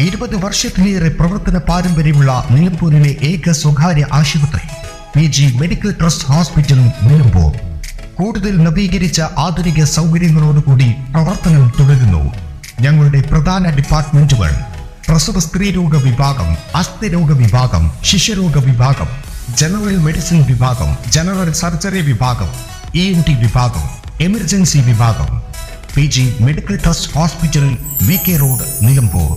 20 വർഷത്തിലേറെ പ്രവർത്തന പാരമ്പര്യമുള്ള നിലമ്പൂരിലെ ഏക സ്വകാര്യ ആശുപത്രി PG medical trust hospital Nilambur കൂടുതൽ നവീകരിച്ച ആധുനിക സൗകര്യങ്ങളോടുകൂടി പ്രവർത്തനം തുടരുന്നു. ഞങ്ങളുടെ പ്രധാന ഡിപ്പാർട്ട്മെന്റുകൾ പ്രസവ സ്ത്രീരോഗ വിഭാഗം, അസ്ഥിരോഗ വിഭാഗം, ശിശുരോഗ വിഭാഗം, ജനറൽ മെഡിസിൻ വിഭാഗം, ജനറൽ സർജറി വിഭാഗം, ENT വിഭാഗം, എമർജൻസി വിഭാഗം. PG medical trust hospital, VK road, Nilambur.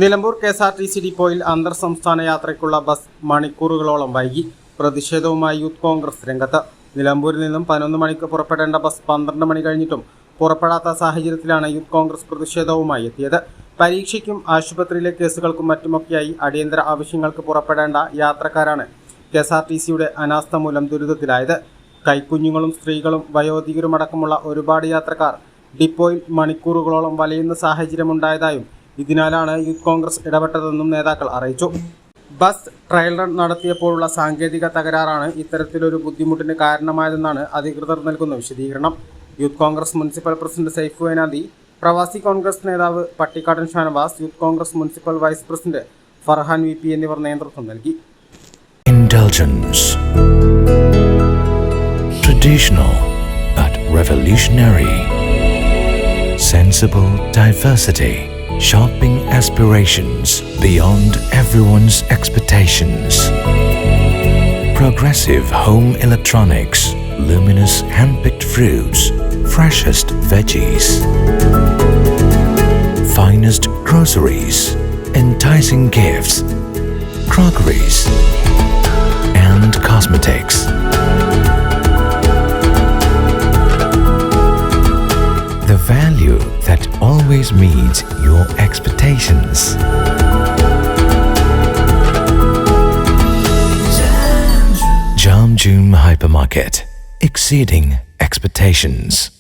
Nilambur KSRTC ഡിപ്പോയിൽ അന്തർ സംസ്ഥാന യാത്രയ്ക്കുള്ള ബസ് മണിക്കൂറുകളോളം വൈകി. പ്രതിഷേധവുമായി യൂത്ത് കോൺഗ്രസ് രംഗത്ത്. നിലമ്പൂരിൽ നിന്നും 11 മണിക്ക് പുറപ്പെടേണ്ട ബസ് 12 മണി കഴിഞ്ഞിട്ടും പുറപ്പെടാത്ത സാഹചര്യത്തിലാണ് യൂത്ത് കോൺഗ്രസ് പ്രതിഷേധവുമായി എത്തിയത്. പരീക്ഷയ്ക്കും ആശുപത്രിയിലെ കേസുകൾക്കും മറ്റുമൊക്കെയായി അടിയന്തര ആവശ്യങ്ങൾക്ക് പുറപ്പെടേണ്ട യാത്രക്കാരാണ് KSRTCയുടെ അനാസ്ഥ മൂലം ദുരിതത്തിലായത്. കൈക്കുഞ്ഞുങ്ങളും സ്ത്രീകളും വയോധികരുമടക്കമുള്ള ഒരുപാട് യാത്രക്കാർ ഡിപ്പോയിൽ മണിക്കൂറുകളോളം വലയുന്ന സാഹചര്യമുണ്ടായതായും ഇതിനാലാണ് യൂത്ത് കോൺഗ്രസ് ഇടപെട്ടതെന്നും നേതാക്കൾ അറിയിച്ചു. ബസ് ട്രയൽ റൺ നടത്തിയപ്പോഴുള്ള സാങ്കേതിക തകരാറാണ് ഇത്തരത്തിലൊരു ബുദ്ധിമുട്ടിന് കാരണമായതെന്നാണ് അധികൃതർ നൽകുന്ന വിശദീകരണം. Youth Congress municipal president Saifu Enadi, പ്രവാസി കോൺഗ്രസ് നേതാവ് Pattikkadan Shanavas, youth Congress municipal vice president Farhan VP എന്നിവർ നേതൃത്വം നൽകി. Indulgence. Traditional but revolutionary. Sensible diversity. Shopping aspirations beyond everyone's expectations. Progressive home electronics. Luminous hand-picked fruits. Freshest veggies. Finest groceries. Enticing gifts. Crockeries. And cosmetics. The value that always meets your expectations. Jamjoom Hypermarket, exceeding expectations.